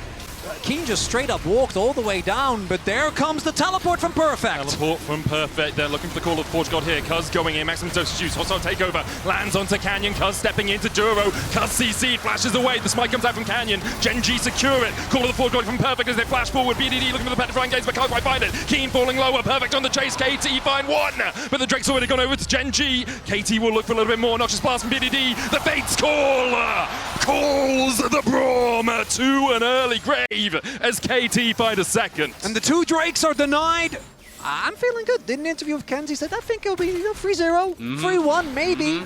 Keen just straight up walked all the way down, but there comes the teleport from Perfect. Teleport from Perfect. They're looking for the Call of the Forge God here. Cuz going in, maximum dose juice. Hostile takeover. Lands onto Canyon. Cuz stepping into Duro. Cuz CC flashes away. The smite comes out from Canyon. Gen.G secure it. Call of the Forge God from Perfect as they flash forward. BDD looking for the Petrifying Gaze, but can't quite find it. Keen falling lower. Perfect on the chase. KT find 1. But the Drake's already gone over to Gen.G. KT will look for a little bit more. Noxious Blast from BDD. The Fates call. Calls the Braum to an early grave as KT find a second. And the 2 Drakes are denied. I'm feeling good. Did an interview with Kenzie, said I think it'll be 3-0, 3-1 maybe.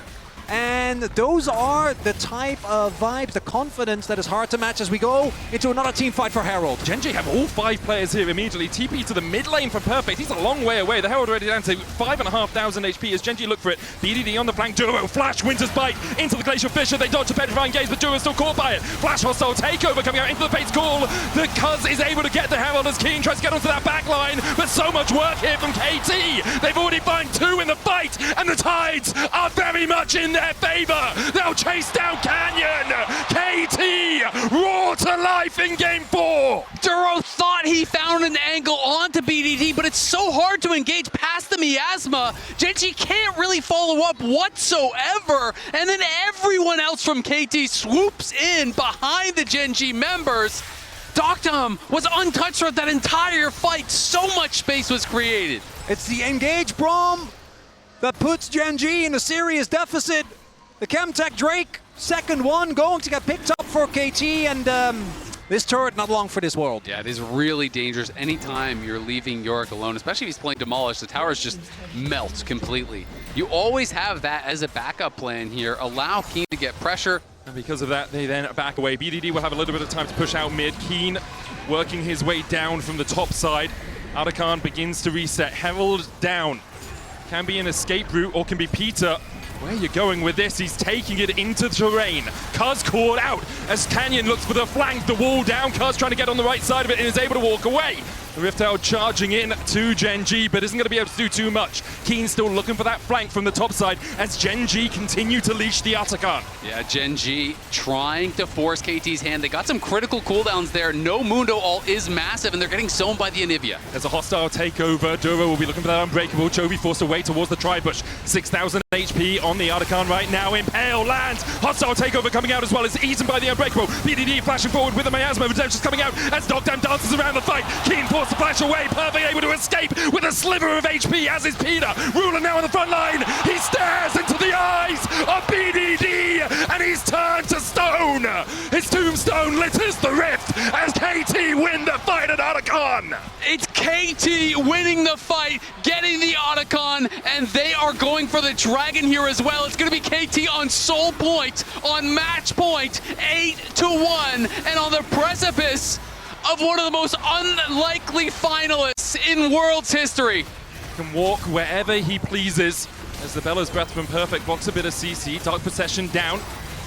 And those are the type of vibes, the confidence that is hard to match as we go into another team fight for Herald. Gen.G have all 5 players here immediately. TP to the mid lane for Perfect. He's a long way away. The Herald already down to 5,500 HP as Gen.G look for it. BDD on the flank. Duro, Flash, Winter's Bite into the Glacial Fissure. They dodge a Petrifying Gaze, but Duro's still caught by it. Flash hostile takeover coming out into the Fate's Call. The Cuz is able to get the Herald as Keen tries to get onto that back line, but so much work here from KT. They've already found 2 in the fight, and the tides are very much in their favor. They'll chase down Canyon. KT raw to life in game 4. Duro thought he found an angle onto BDD, but it's so hard to engage past the miasma. Gen.G can't really follow up whatsoever, and then everyone else from KT swoops in behind the Gen.G members. Doctum was untouched throughout that entire fight. So much space was created. It's the engage Braum that puts Gen.G in a serious deficit. The Chemtech Drake, second one, going to get picked up for KT, and this turret not long for this world. Yeah, it is really dangerous anytime you're leaving Yorick alone, especially if he's playing Demolish. The towers just melt completely. You always have that as a backup plan here. Allow Keen to get pressure. And because of that, they then back away. BDD will have a little bit of time to push out mid. Keen working his way down from the top side. Arakan begins to reset. Herald down. Can be an escape route or can be Peter. Where are you going with this? He's taking it into the terrain. Cuz caught out as Canyon looks for the flank, the wall down. Cuz trying to get on the right side of it and is able to walk away. The Riftail charging in to Gen.G, but isn't going to be able to do too much. Keen still looking for that flank from the top side as Gen.G continue to leash the Atakan. Yeah, Gen.G trying to force KT's hand. They got some critical cooldowns there. No Mundo ult is massive, and they're getting zoned by the Anivia. There's a hostile takeover. Duro will be looking for that Unbreakable. Chovy forced away towards the Tribush. 6,000 HP on the Atakan right now. Impale lands. Hostile takeover coming out as well. It's eaten by the Unbreakable. BDD flashing forward with the Miasma. Redemption's coming out as Dogdam dances around the fight. Keen forced to flash away. Perfect able to escape with a sliver of HP, as is Peter. Ruler now on the front line. He stares into the eyes of BDD and he's turned to stone. His tombstone litters the rift as KT win the fight at Otacon. It's KT winning the fight, getting the Otacon, and they are going for the Dragon here as well. It's going to be KT on soul point, on match point, 8-1, and on the precipice of one of the most unlikely finalists in World's history. Can walk wherever he pleases as the Bella's Breath from Perfect blocks a bit of CC. Dark Possession down.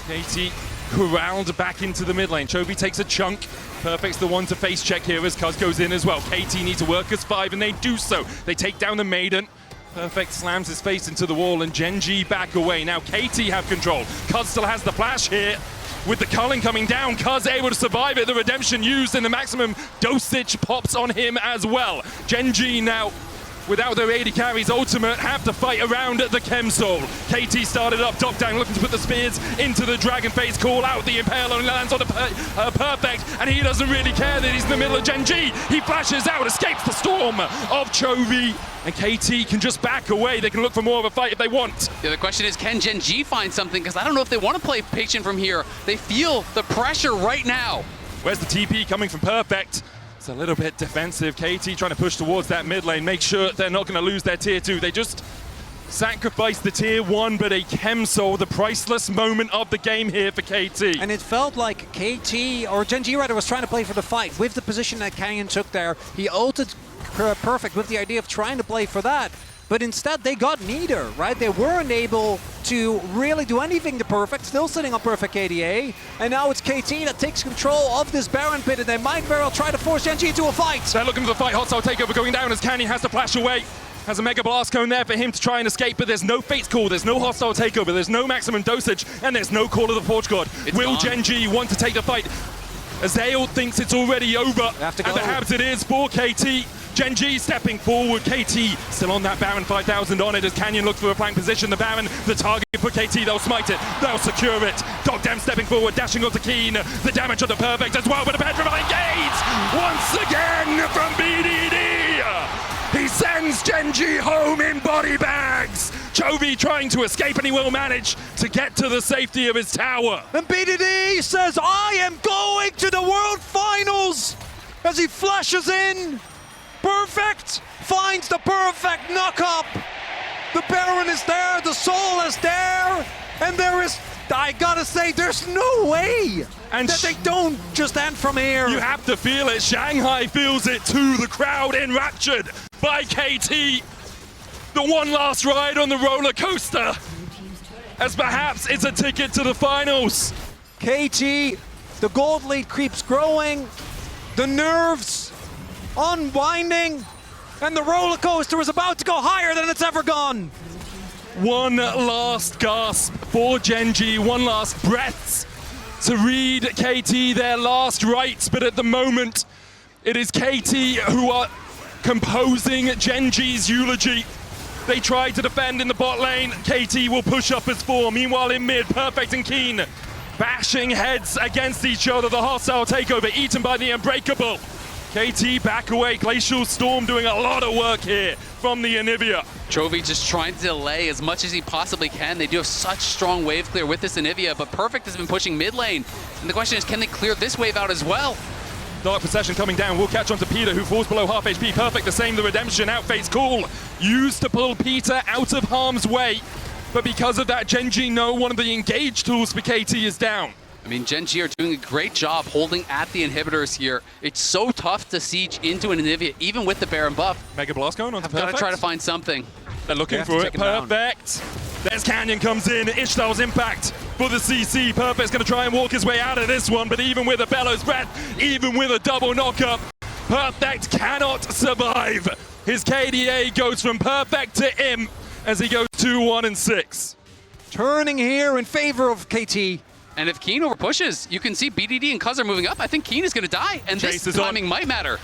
KT corralled back into the mid lane. Chovy takes a chunk. Perfect's the one to face check here as Cuz goes in as well. KT need to work as 5 and they do so. They take down the Maiden. Perfect slams his face into the wall and Gen.G back away. Now KT have control. Cuz still has the flash here. With the culling coming down, Cuz able to survive it. The redemption used and the maximum dosage pops on him as well. Gen.G now, without their AD carries ultimate, have to fight around the Chem Soul. KT started up, top down, looking to put the spears into the Dragon Face, call out the Impale only lands on the Perfect, and he doesn't really care that he's in the middle of Gen.G. He flashes out, escapes the storm of Chovy, and KT can just back away. They can look for more of a fight if they want. The other question is, can Gen.G find something? Because I don't know if they want to play patient from here. They feel the pressure right now. Where's the TP coming from Perfect? It's a little bit defensive. KT trying to push towards that mid lane, make sure they're not going to lose their tier 2. They just sacrificed the tier 1, but a Chem Soul, the priceless moment of the game here for KT. And it felt like KT, or Gen.G rather, was trying to play for the fight. With the position that Canyon took there, he ulted Perfect with the idea of trying to play for that. But instead, they got neither, right? They weren't able to really do anything to Perfect, still sitting on Perfect KDA. And now it's KT that takes control of this Baron pit, and they might very well try to force Gen.G into a fight. They're looking for the fight. Hostile takeover going down as Canyon has to flash away. Has a Mega Blast Cone there for him to try and escape, but there's no Fate's Call, there's no hostile takeover, there's no maximum dosage, and there's no Call of the Forge God. Will Gen.G want to take the fight? Azale thinks it's already over, and perhaps it is for KT. Gen.G stepping forward, KT still on that Baron, 5,000 on it as Canyon looks for a flank position. The Baron, the target for KT, they'll smite it, they'll secure it. Dogdam stepping forward, dashing onto Keen, the damage on the Perfect as well, but a petrifying gaze once again from BDD. He sends Gen.G home in body bags. Chovy trying to escape and he will manage to get to the safety of his tower. And BDD says, I am going to the World Finals as he flashes in. Perfect finds the perfect knock-up. The Baron is there, the Soul is there, and there is, I gotta say, there's no way And that they don't just end from here. You have to feel it. Shanghai feels it too. The crowd enraptured by KT. The one last ride on the roller coaster, as perhaps it's a ticket to the finals. KT, the gold lead keeps growing, the nerves unwinding, and the roller coaster is about to go higher than it's ever gone. One last gasp for Gen.G, one last breath to read KT their last rites, but at the moment, it is KT who are composing Gen.G's eulogy. They try to defend in the bot lane, KT will push up as 4. Meanwhile in mid, Perfect and Keen bashing heads against each other. The hostile takeover eaten by the Unbreakable. KT back away, Glacial Storm doing a lot of work here from the Anivia. Chovy just trying to delay as much as he possibly can. They do have such strong wave clear with this Anivia, but Perfect has been pushing mid lane. And the question is, can they clear this wave out as well? Dark Possession coming down, will catch on to Peter, who falls below half HP. Perfect the same, the Redemption outface cool. Used to pull Peter out of harm's way. But because of that, Gen.G know one of the engage tools for KT is down. I mean, Gen.G are doing a great job holding at the inhibitors here. It's so tough to siege into an Anivia, even with the Baron buff. Mega Blast going on to Perfect. Gotta try to find something. They're looking for it. Perfect. There's Canyon comes in. Ishtar's impact for the CC. Perfect's going to try and walk his way out of this one, but even with a Bellows Breath, even with a double knockup, Perfect cannot survive. His KDA goes from Perfect to Imp as he goes 2-1-6. Turning here in favor of KT. And if Keen over pushes, you can see BDD and Cuz are moving up. I think Keen is going to die, and Chase this is timing might matter.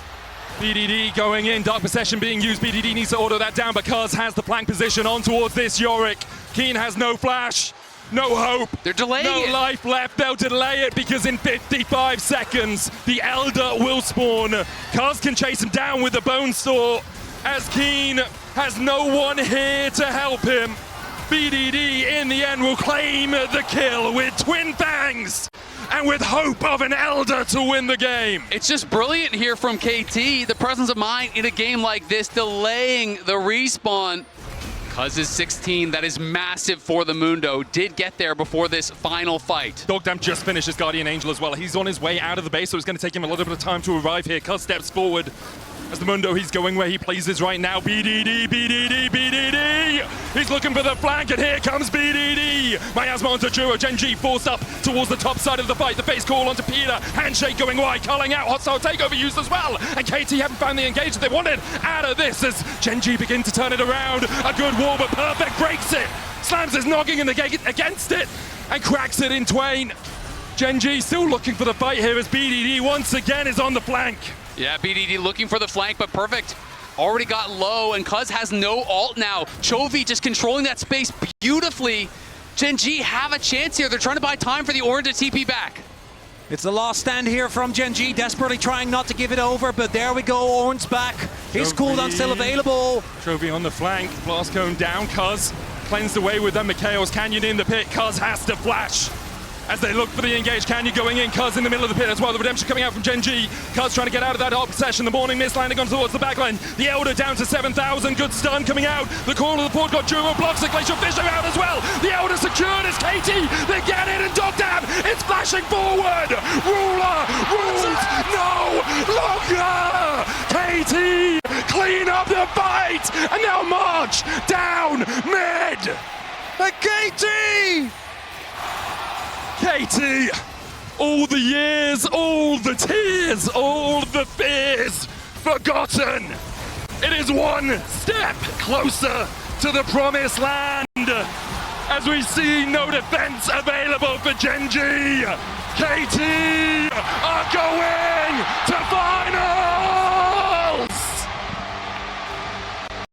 BDD going in, Dark Possession being used. BDD needs to auto that down because has the flank position on towards this Yorick. Keen has no flash, no hope. They're delaying no it. life left. They'll delay it because in 55 seconds, the Elder will spawn. Cuz can chase him down with the Bone Saw as Keen has no one here to help him. BDD in the end will claim the kill with Twin Fangs and with hope of an Elder to win the game. It's just brilliant here from KT, the presence of mind in a game like this, delaying the respawn. Cuz is 16, that is massive for the Mundo. Did get there before this final fight. Dogdamp just finished his Guardian Angel as well. He's on his way out of the base, so it's going to take him a little bit of time to arrive here. Cuz steps forward. As the Mundo, he's going where he pleases right now. BDD, BDD, BDD! He's looking for the flank, and here comes BDD! Miasma onto Juro, Gen.G forced up towards the top side of the fight. The face call onto Peter, handshake going wide, culling out, hostile takeover used as well. And KT haven't found the engage that they wanted out of this as Gen.G begin to turn it around. A good wall, but Perfect breaks it. Slams his noggin in the against it and cracks it in twain. Gen.G still looking for the fight here as BDD once again is on the flank. Yeah, BDD looking for the flank, but Perfect already got low, and Cuz has no ult now. Chovy just controlling that space beautifully. Gen.G have a chance here. They're trying to buy time for the Orin to TP back. It's the last stand here from Gen.G, desperately trying not to give it over, but there we go, Orin's back. His cooldown still available. Chovy on the flank, Blast Cone down, Cuz cleansed away with them. Mikhail's Canyon in the pit, Cuz has to flash. As they look for the engage, Canyon going in, Cuz in the middle of the pit as well. The Redemption coming out from Gen.G. Cuz trying to get out of that Dark Possession. The Morning Mist landing on towards the backline. The Elder down to 7,000. Good stun coming out. The corner of the port got Juro blocks. The Glacial Fisher out as well. The Elder secured as KT. They get it, and Dogdamp it's flashing forward. Ruler rules no longer. KT clean up the fight, and now march down mid. But KT! KT, all the years, all the tears, all the fears forgotten. It is one step closer to the promised land as we see no defense available for Gen.G. KT are going to finals!